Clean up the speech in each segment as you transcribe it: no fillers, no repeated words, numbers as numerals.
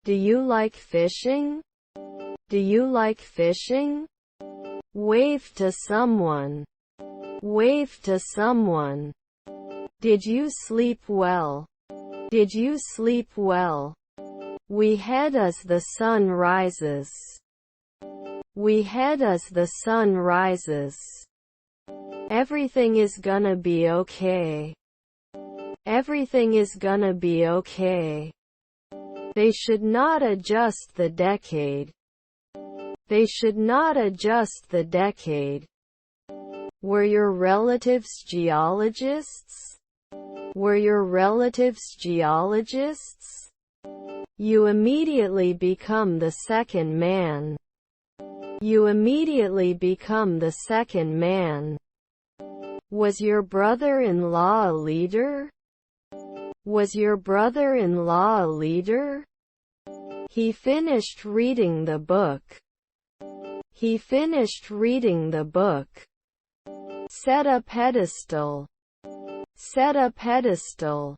Do you like fishing? Do you like fishing? Wave to someone. Wave to someone. Did you sleep well? Did you sleep well? We head as the sun rises. We head as the sun rises. Everything is gonna be okay. Everything is gonna be okay. They should not adjust the decade. They should not adjust the decade. Were your relatives geologists? Were your relatives geologists? You immediately become the second man. You immediately become the second man. Was your brother-in-law a leader? Was your brother-in-law a leader? He finished reading the book. He finished reading the book. Set a pedestal. Set a pedestal.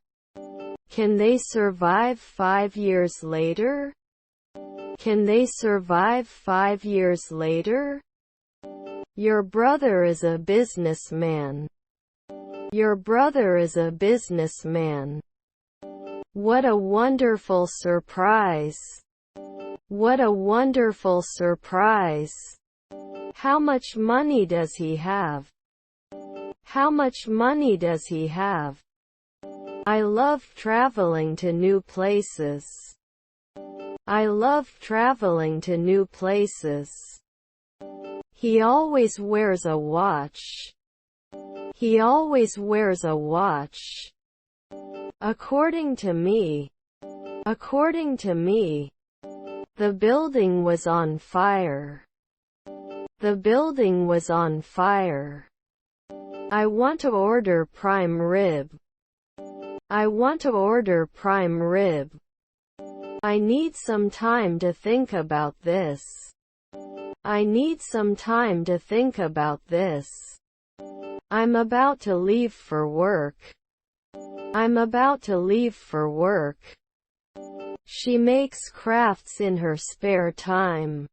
Can they survive 5 years later? Can they survive 5 years later? Your brother is a businessman. Your brother is a businessman. What a wonderful surprise. What a wonderful surprise. How much money does he have? How much money does he have? I love traveling to new places. I love traveling to new places. He always wears a watch. He always wears a watch. According to me. According to me. The building was on fire. The building was on fire. I want to order prime rib. I want to order prime rib. I need some time to think about this. I need some time to think about this. I'm about to leave for work. I'm about to leave for work. She makes crafts in her spare time.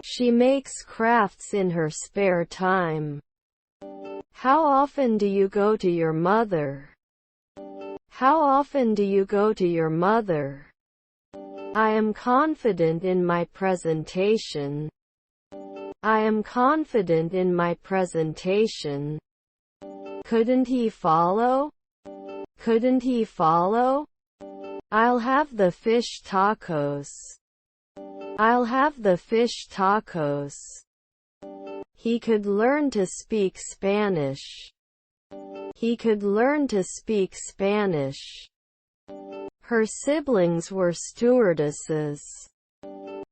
She makes crafts in her spare time. How often do you go to your mother? How often do you go to your mother? I am confident in my presentation. I am confident in my presentation. Couldn't he follow? Couldn't he follow? I'll have the fish tacos. I'll have the fish tacos. He could learn to speak Spanish. He could learn to speak Spanish. Her siblings were stewardesses.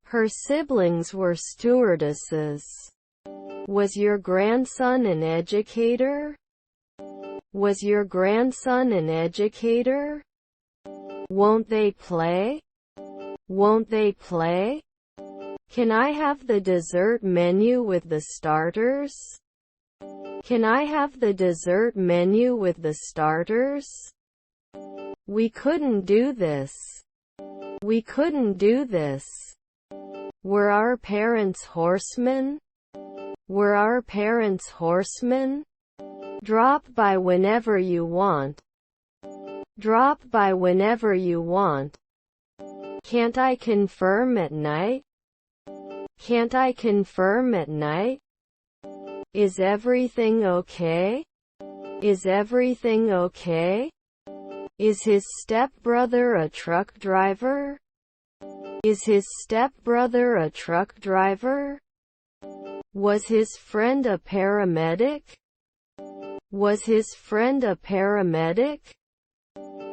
Her siblings were stewardesses. Was your grandson an educator? Was your grandson an educator? Won't they play? Won't they play? Can I have the dessert menu with the starters? Can I have the dessert menu with the starters? We couldn't do this. We couldn't do this. Were our parents horsemen? Were our parents horsemen? Drop by whenever you want. Drop by whenever you want. Can't I confirm at night? Can't I confirm at night? Is everything okay? Is everything okay? Is his stepbrother a truck driver? Is his stepbrother a truck driver? Was his friend a paramedic? Was his friend a paramedic?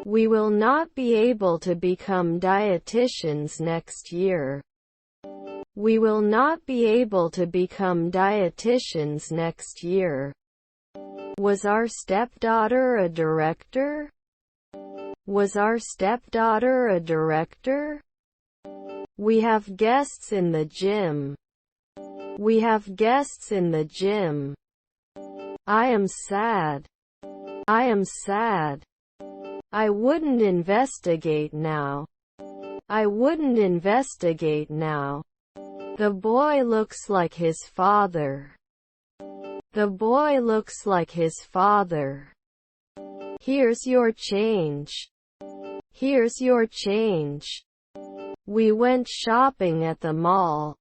We will not be able to become dietitians next year. We will not be able to become dietitians next year. Was our stepdaughter a director? Was our stepdaughter a director? We have guests in the gym. We have guests in the gym. I am sad. I am sad. I wouldn't investigate now. I wouldn't investigate now. The boy looks like his father. The boy looks like his father. Here's your change. Here's your change. We went shopping at the mall.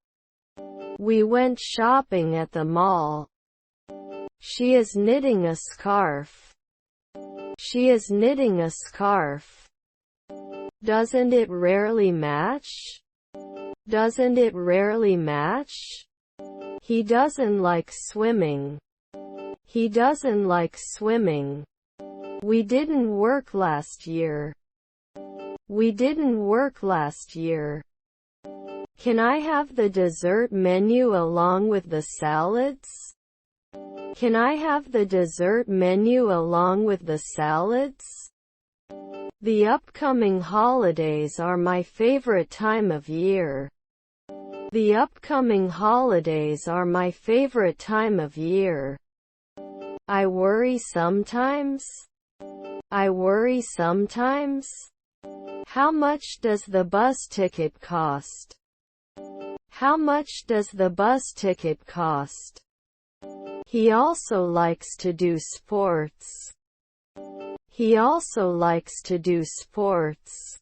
We went shopping at the mall. She is knitting a scarf. She is knitting a scarf. Doesn't it rarely match? Doesn't it rarely match? He doesn't like swimming. He doesn't like swimming. We didn't work last year. We didn't work last year. Can I have the dessert menu along with the salads? Can I have the dessert menu along with the salads? The upcoming holidays are my favorite time of year. The upcoming holidays are my favorite time of year. I worry sometimes. I worry sometimes. How much does the bus ticket cost? How much does the bus ticket cost? He also likes to do sports. He also likes to do sports.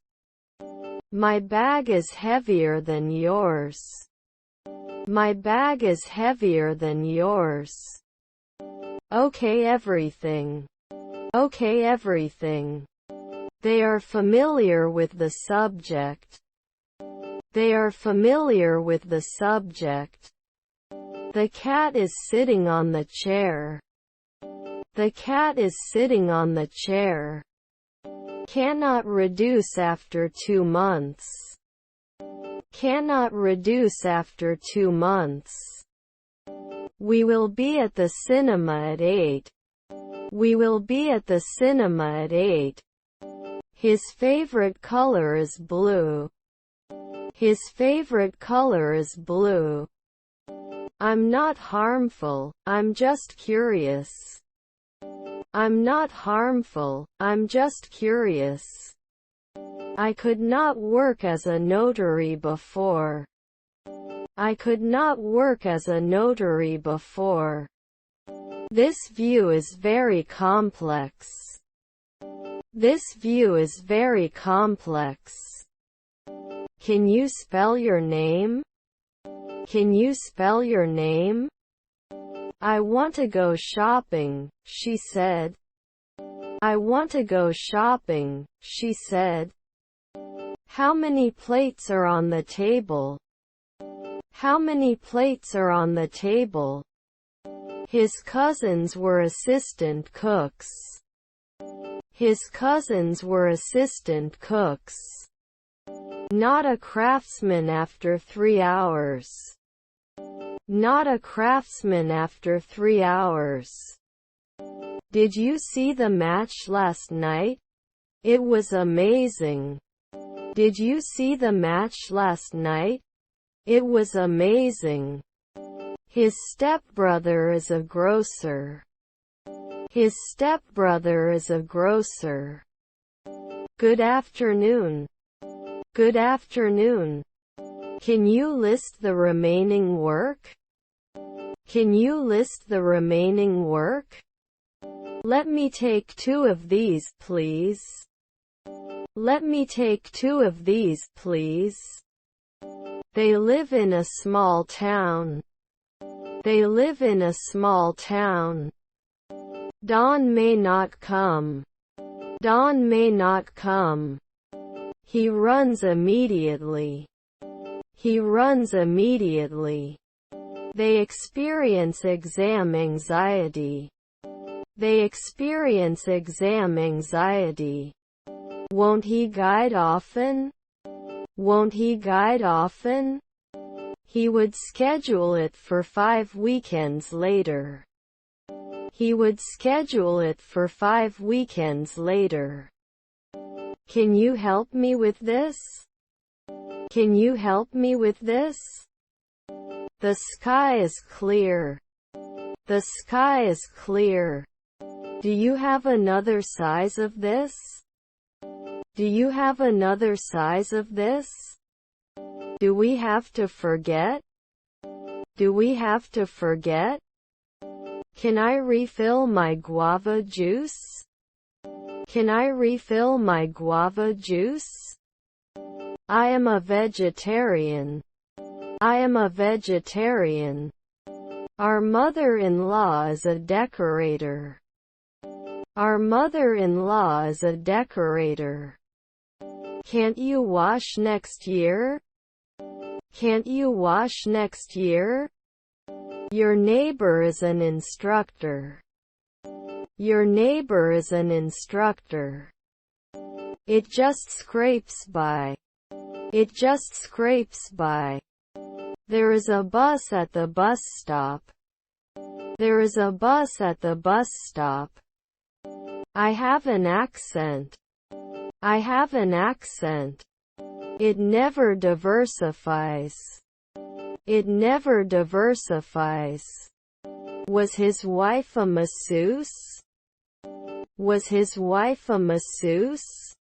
My bag is heavier than yours. My bag is heavier than yours. Okay, everything. Okay, everything. They are familiar with the subject. They are familiar with the subject. The cat is sitting on the chair. The cat is sitting on the chair. Cannot reduce after 2 months. Cannot reduce after 2 months. We will be at the cinema at 8. We will be at the cinema at 8. His favorite color is blue. His favorite color is blue. I'm not harmful, I'm just curious. I'm not harmful, I'm just curious. I could not work as a notary before. I could not work as a notary before. This view is very complex. This view is very complex. Can you spell your name? Can you spell your name? I want to go shopping, she said. I want to go shopping, she said. How many plates are on the table? How many plates are on the table? His cousins were assistant cooks. His cousins were assistant cooks. Not a craftsman after 3 hours. Not a craftsman after 3 hours. Did you see the match last night? It was amazing. Did you see the match last night? It was amazing. His stepbrother is a grocer. His stepbrother is a grocer. Good afternoon. Good afternoon. Can you list the remaining work? Can you list the remaining work? Let me take 2 of these, please. Let me take 2 of these, please. They live in a small town. They live in a small town. Don may not come. Don may not come. He runs immediately. He runs immediately. They experience exam anxiety. They experience exam anxiety. Won't he guide often? Won't he guide often? He would schedule it for 5 weekends later. He would schedule it for 5 weekends later. Can you help me with this? Can you help me with this? The sky is clear. The sky is clear. Do you have another size of this? Do you have another size of this? Do we have to forget? Do we have to forget? Can I refill my guava juice? Can I refill my guava juice? I am a vegetarian. I am a vegetarian. Our mother-in-law is a decorator. Our mother-in-law is a decorator. Can't you wash next year? Can't you wash next year? Your neighbor is an instructor. Your neighbor is an instructor. It just scrapes by. It just scrapes by. There is a bus at the bus stop. There is a bus at the bus stop. I have an accent. I have an accent. It never diversifies. It never diversifies. Was his wife a masseuse? Was his wife a masseuse?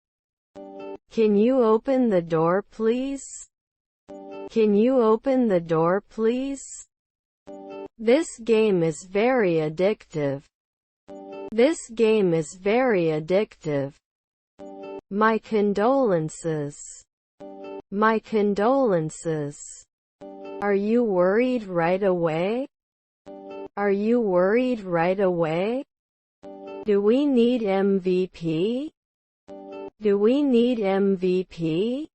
Can you open the door, please? Can you open the door, please? This game is very addictive. This game is very addictive. My condolences. My condolences. Are you worried right away? Are you worried right away? Do we need MVP? Do we need MVP?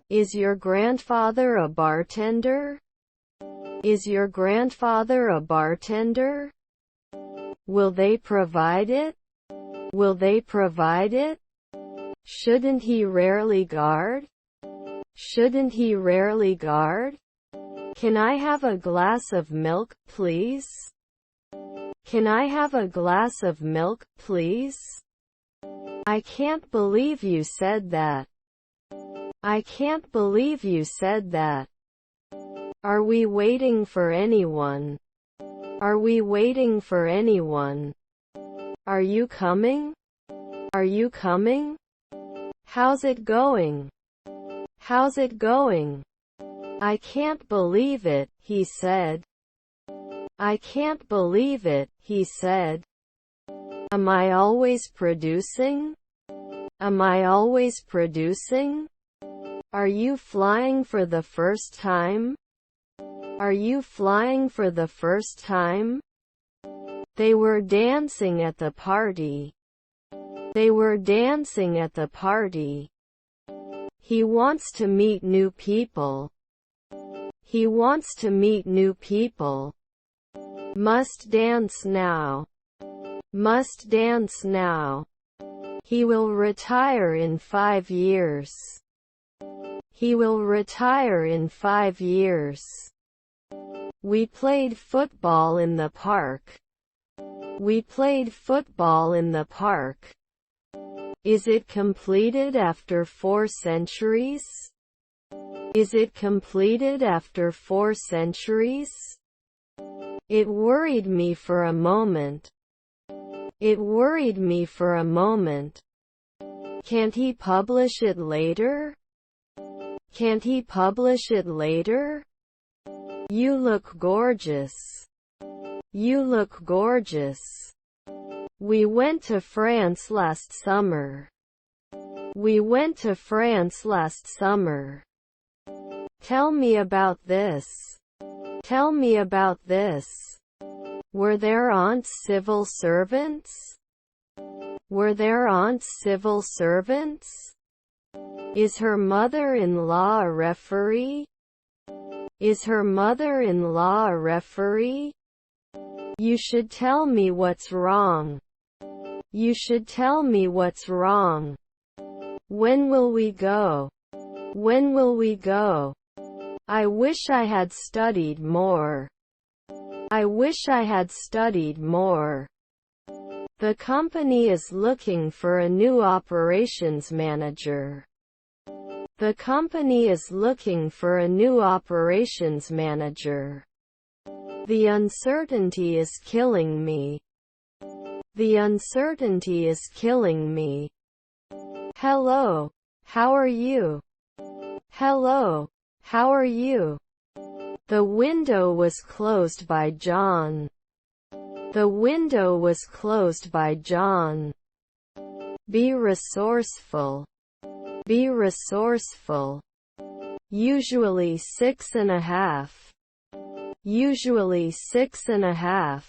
Is your grandfather a bartender? Is your grandfather a bartender? Will they provide it? Will they provide it? Shouldn't he rarely guard? Shouldn't he rarely guard? Can I have a glass of milk, please? Can I have a glass of milk, please? I can't believe you said that. I can't believe you said that. Are we waiting for anyone? Are we waiting for anyone? Are you coming? Are you coming? How's it going? How's it going? I can't believe it, he said. I can't believe it, he said. Am I always producing? Am I always producing? Are you flying for the first time? Are you flying for the first time? They were dancing at the party. They were dancing at the party. He wants to meet new people. He wants to meet new people. Must dance now. Must dance now. He will retire in 5 years. He will retire in 5 years. We played football in the park. We played football in the park. Is it completed after 4 centuries? Is it completed after 4 centuries? It worried me for a moment. It worried me for a moment. Can't he publish it later? Can't he publish it later? You look gorgeous. You look gorgeous. We went to France last summer. We went to France last summer. Tell me about this. Tell me about this. Were their aunts civil servants? Were their aunts civil servants? Is her mother-in-law a referee? Is her mother-in-law a referee? You should tell me what's wrong. You should tell me what's wrong. When will we go? When will we go? I wish I had studied more. I wish I had studied more. The company is looking for a new operations manager. The company is looking for a new operations manager. The uncertainty is killing me. The uncertainty is killing me. Hello. How are you? Hello. How are you? The window was closed by John. The window was closed by John. Be resourceful. Be resourceful. Usually 6.5. Usually 6.5.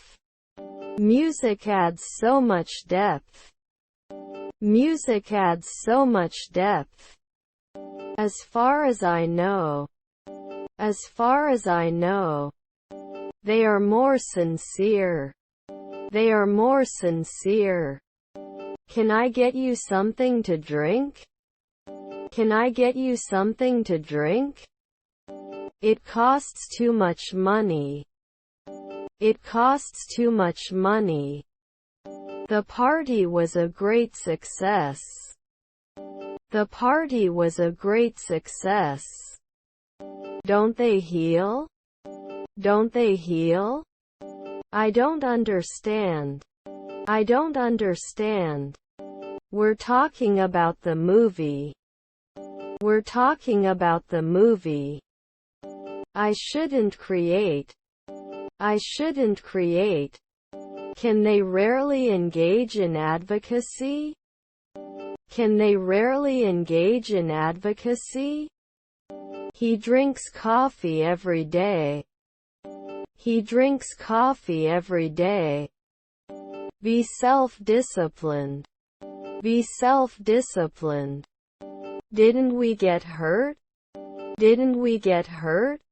Music adds so much depth. Music adds so much depth. As far as I know. As far as I know. They are more sincere. They are more sincere. Can I get you something to drink? Can I get you something to drink? It costs too much money. It costs too much money. The party was a great success. The party was a great success. Don't they heal? Don't they heal? I don't understand. I don't understand. We're talking about the movie. We're talking about the movie. I shouldn't create. I shouldn't create. Can they rarely engage in advocacy? Can they rarely engage in advocacy? He drinks coffee every day. He drinks coffee every day. Be self-disciplined. Be self-disciplined. Didn't we get hurt? Didn't we get hurt?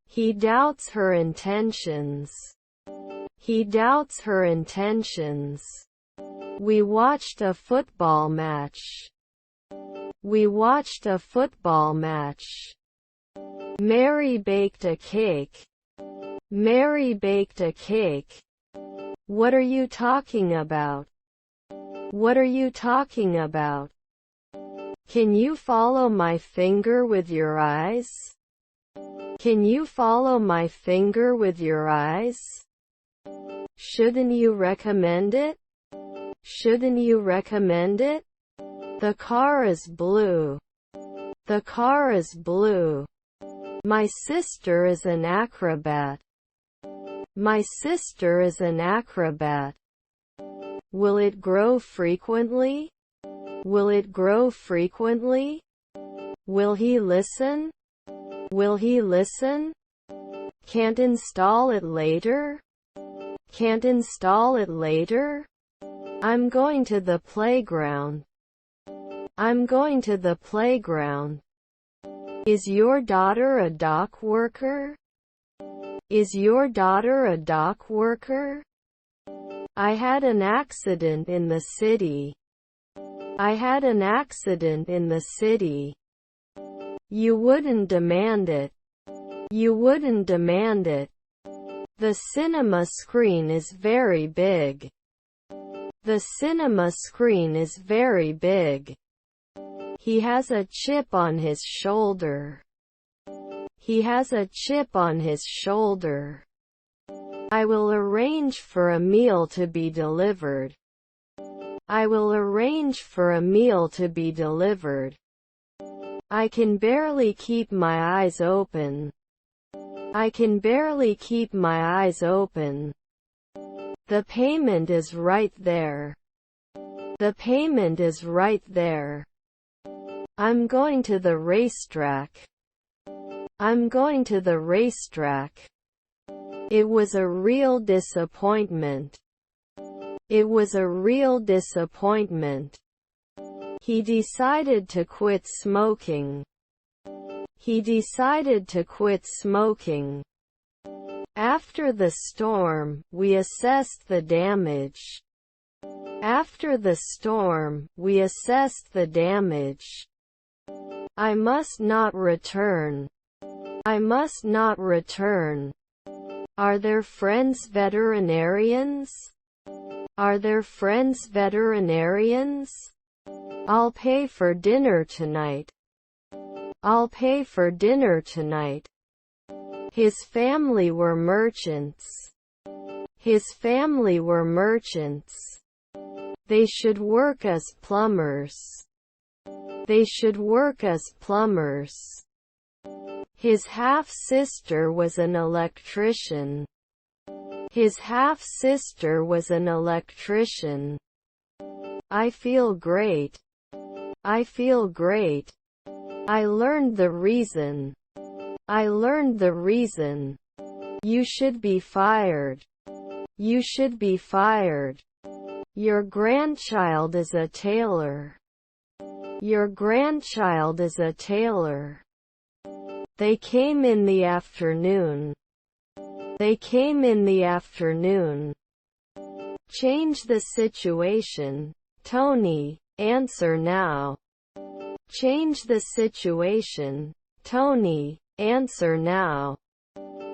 He doubts her intentions. He doubts her intentions. We watched a football match. We watched a football match. Mary baked a cake. Mary baked a cake. What are you talking about? What are you talking about? Can you follow my finger with your eyes? Can you follow my finger with your eyes? Shouldn't you recommend it? Shouldn't you recommend it? The car is blue. The car is blue. My sister is an acrobat. My sister is an acrobat. Will it grow frequently? Will it grow frequently? Will he listen? Will he listen? Can't install it later? Can't install it later? I'm going to the playground. I'm going to the playground. Is your daughter a dock worker? Is your daughter a dock worker? I had an accident in the city. I had an accident in the city. You wouldn't demand it. You wouldn't demand it. The cinema screen is very big. The cinema screen is very big. He has a chip on his shoulder. He has a chip on his shoulder. I will arrange for a meal to be delivered. I will arrange for a meal to be delivered. I can barely keep my eyes open. I can barely keep my eyes open. The payment is right there. The payment is right there. I'm going to the racetrack. I'm going to the racetrack. It was a real disappointment. It was a real disappointment. He decided to quit smoking. He decided to quit smoking. After the storm, we assessed the damage. After the storm, we assessed the damage. I must not return. I must not return. Are there friends veterinarians? Are there friends veterinarians? I'll pay for dinner tonight. I'll pay for dinner tonight. His family were merchants. His family were merchants. They should work as plumbers. They should work as plumbers. His half-sister was an electrician. His half-sister was an electrician. I feel great. I feel great. I learned the reason. I learned the reason. You should be fired. You should be fired. Your grandchild is a tailor. Your grandchild is a tailor. They came in the afternoon. They came in the afternoon. Change the situation. Tony, answer now. Change the situation. Tony, answer now.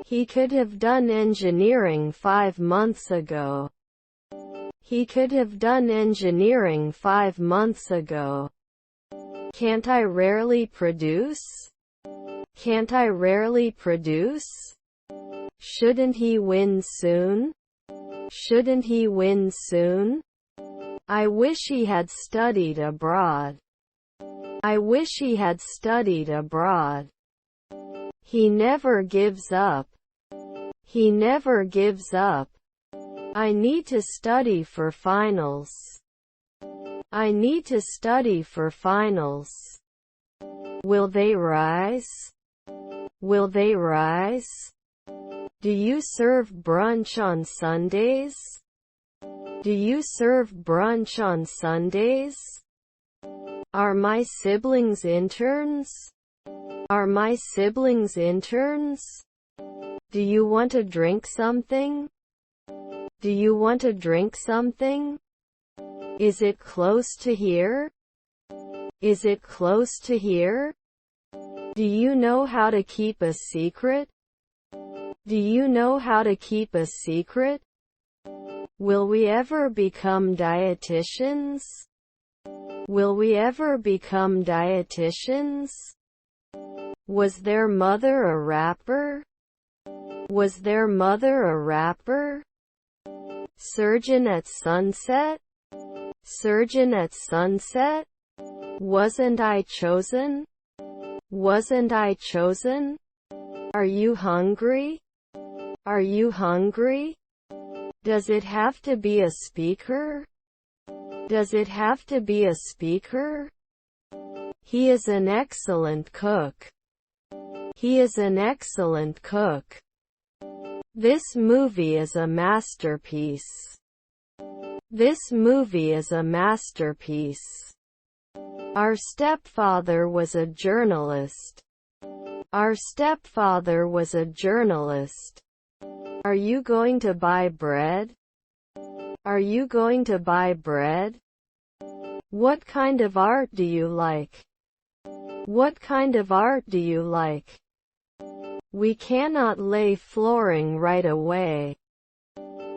He could have done engineering 5 months ago. He could have done engineering 5 months ago. Can't I rarely produce? Can't I rarely produce? Shouldn't he win soon? Shouldn't he win soon? I wish he had studied abroad. I wish he had studied abroad. He never gives up. He never gives up. I need to study for finals. I need to study for finals. Will they rise? Will they rise? Do you serve brunch on Sundays? Do you serve brunch on Sundays? Are my siblings interns? Are my siblings interns? Do you want to drink something? Do you want to drink something? Is it close to here? Is it close to here? Do you know how to keep a secret? Do you know how to keep a secret? Will we ever become dietitians? Will we ever become dietitians? Was their mother a rapper? Was their mother a rapper? Surgeon at sunset? Surgeon at sunset? Wasn't I chosen? Wasn't I chosen? Are you hungry? Are you hungry? Does it have to be a speaker? Does it have to be a speaker? He is an excellent cook. He is an excellent cook. This movie is a masterpiece. This movie is a masterpiece. Our stepfather was a journalist. Our stepfather was a journalist. Are you going to buy bread? Are you going to buy bread? What kind of art do you like? What kind of art do you like? We cannot lay flooring right away.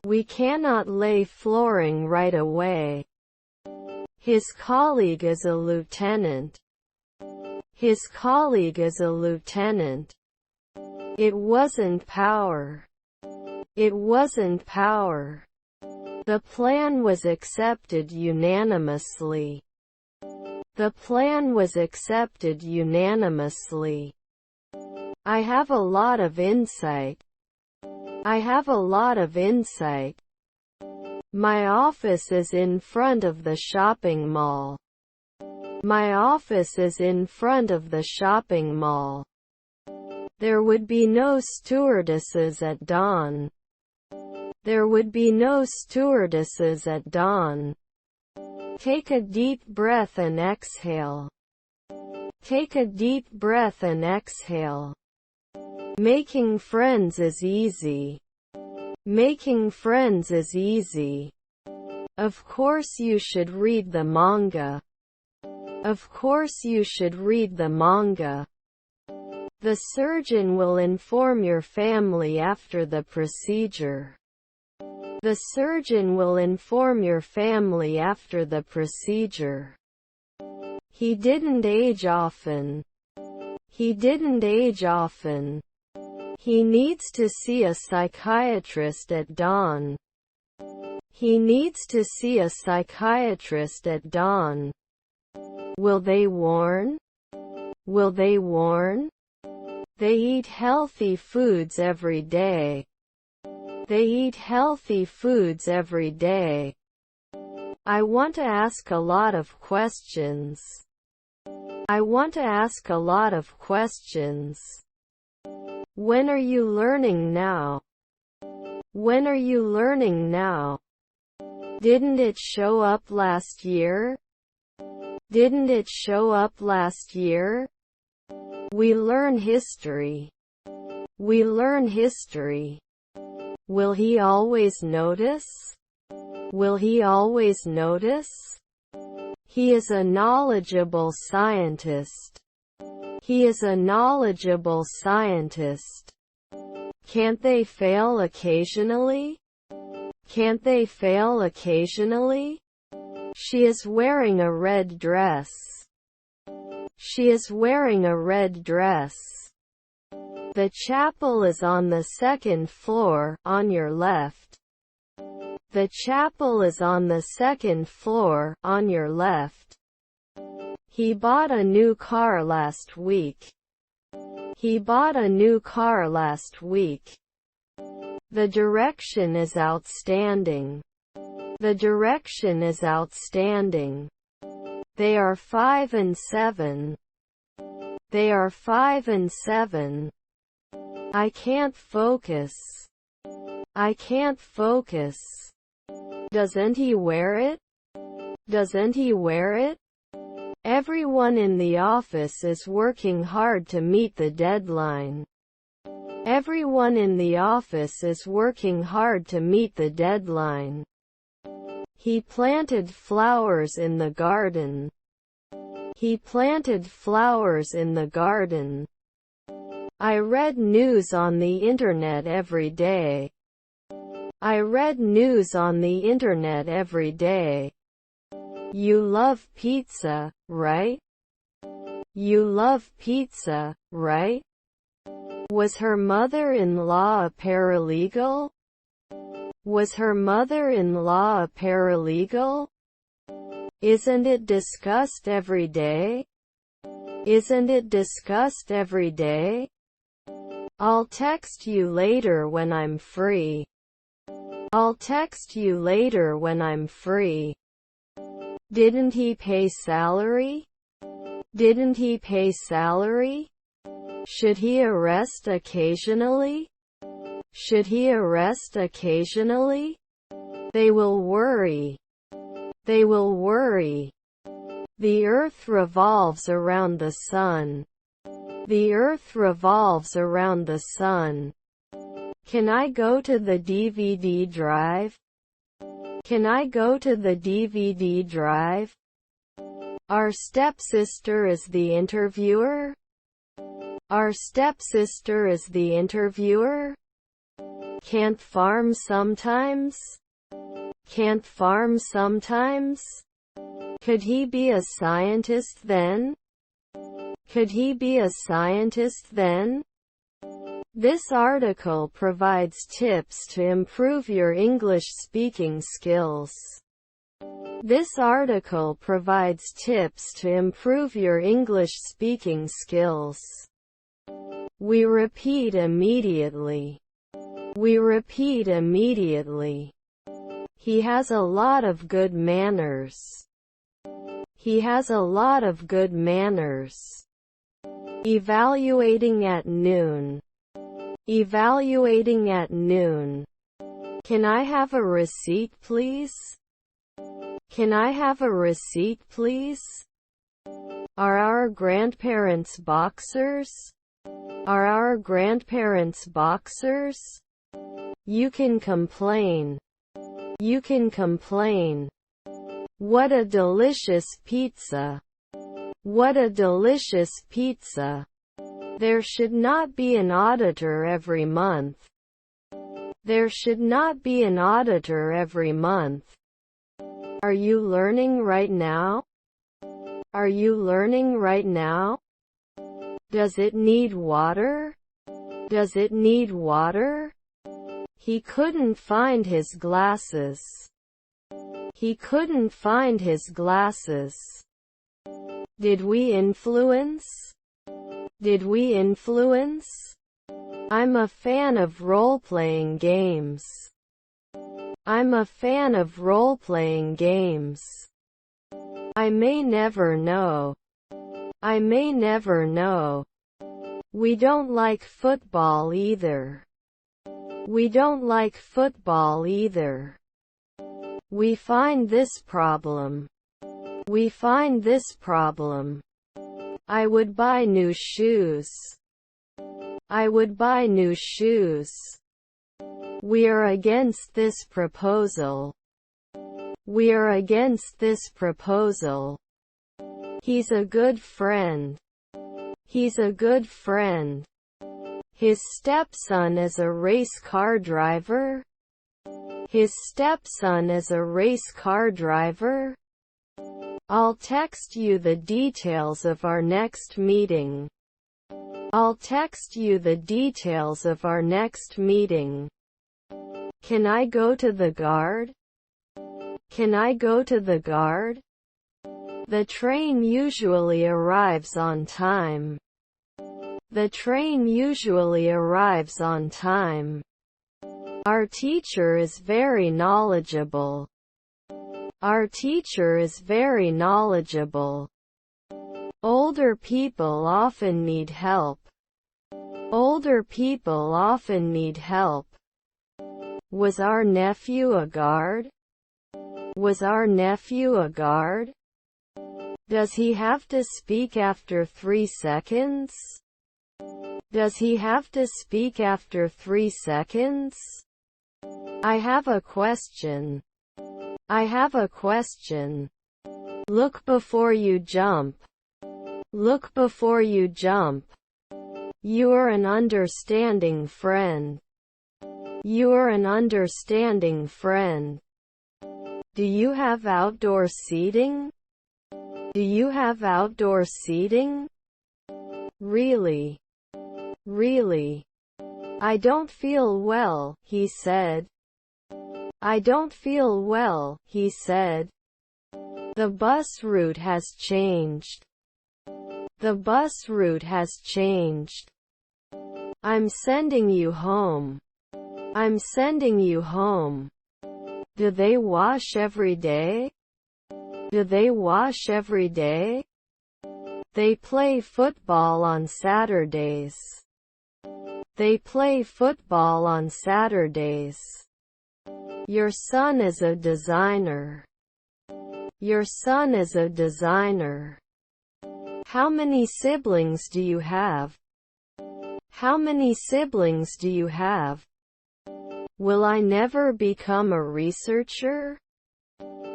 We cannot lay flooring right away. His colleague is a lieutenant. His colleague is a lieutenant. It wasn't power. It wasn't power. The plan was accepted unanimously. The plan was accepted unanimously. I have a lot of insight. I have a lot of insight. My office is in front of the shopping mall. My office is in front of the shopping mall. There would be no stewardesses at dawn. There would be no stewardesses at dawn. Take a deep breath and exhale. Take a deep breath and exhale. Making friends is easy. Making friends is easy. Of course you should read the manga. Of course you should read the manga. The surgeon will inform your family after the procedure. The surgeon will inform your family after the procedure. He didn't age often. He didn't age often. He needs to see a psychiatrist at dawn. He needs to see a psychiatrist at dawn. Will they warn? Will they warn? They eat healthy foods every day. They eat healthy foods every day. I want to ask a lot of questions. I want to ask a lot of questions. When are you learning now? When are you learning now? Didn't it show up last year? Didn't it show up last year? We learn history. We learn history. Will he always notice? Will he always notice? He is a knowledgeable scientist. He is a knowledgeable scientist. Can't they fail occasionally? Can't they fail occasionally? She is wearing a red dress. She is wearing a red dress. The chapel is on the second floor, on your left. The chapel is on the second floor, on your left. He bought a new car last week. He bought a new car last week. The direction is outstanding. The direction is outstanding. They are 5 and 7. They are 5 and 7. I can't focus. I can't focus. Doesn't he wear it? Doesn't he wear it? Everyone in the office is working hard to meet the deadline. Everyone in the office is working hard to meet the deadline. He planted flowers in the garden. He planted flowers in the garden. I read news on the internet every day. I read news on the internet every day. You love pizza, right? You love pizza, right? Was her mother-in-law a paralegal? Was her mother-in-law a paralegal? Isn't it discussed every day? Isn't it discussed every day? I'll text you later when I'm free. I'll text you later when I'm free. Didn't he pay salary? Didn't he pay salary? Should he arrest occasionally? Should he arrest occasionally? They will worry. They will worry. The earth revolves around the sun. The earth revolves around the sun. Can I go to the DVD drive? Can I go to the DVD drive? Our stepsister is the interviewer? Our stepsister is the interviewer? Can't farm sometimes? Can't farm sometimes? Could he be a scientist then? Could he be a scientist then? This article provides tips to improve your English speaking skills. This article provides tips to improve your English speaking skills. We repeat immediately. We repeat immediately. He has a lot of good manners. He has a lot of good manners. Evaluating at noon. Evaluating at noon. Can I have a receipt, please? Can I have a receipt, please? Are our grandparents boxers? Are our grandparents boxers? You can complain. You can complain. What a delicious pizza. What a delicious pizza. There should not be an auditor every month. There should not be an auditor every month. Are you learning right now? Are you learning right now? Does it need water? Does it need water? He couldn't find his glasses. He couldn't find his glasses. Did we influence? Did we influence? I'm a fan of role-playing games. I'm a fan of role-playing games. I may never know. I may never know. We don't like football either. We don't like football either. We find this problem. We find this problem. I would buy new shoes. I would buy new shoes. We are against this proposal. We are against this proposal. He's a good friend. He's a good friend. His stepson is a race car driver. His stepson is a race car driver. I'll text you the details of our next meeting. I'll text you the details of our next meeting. Can I go to the guard? Can I go to the guard? The train usually arrives on time. The train usually arrives on time. Our teacher is very knowledgeable. Our teacher is very knowledgeable. Older people often need help. Older people often need help. Was our nephew a guard? Was our nephew a guard? Does he have to speak after 3 seconds? Does he have to speak after 3 seconds? I have a question. I have a question. Look before you jump. Look before you jump. You are an understanding friend. You are an understanding friend. Do you have outdoor seating? Do you have outdoor seating? Really? Really? I don't feel well, he said. I don't feel well, he said. The bus route has changed. The bus route has changed. I'm sending you home. I'm sending you home. Do they wash every day? Do they wash every day? They play football on Saturdays. They play football on Saturdays. Your son is a designer. Your son is a designer. How many siblings do you have? How many siblings do you have? Will I never become a researcher?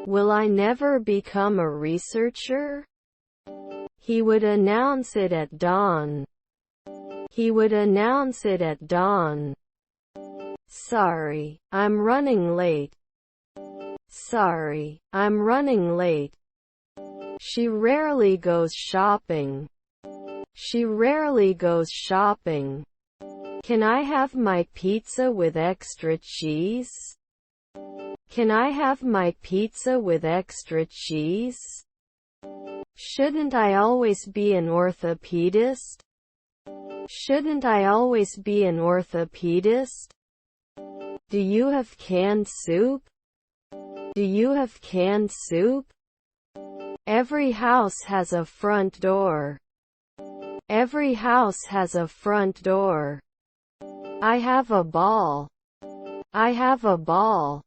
Will I never become a researcher? He would announce it at dawn. He would announce it at dawn. Sorry, I'm running late. Sorry, I'm running late. She rarely goes shopping. She rarely goes shopping. Can I have my pizza with extra cheese? Can I have my pizza with extra cheese? Shouldn't I always be an orthopedist? Shouldn't I always be an orthopedist? Do you have canned soup? Do you have canned soup? Every house has a front door. Every house has a front door. I have a ball. I have a ball.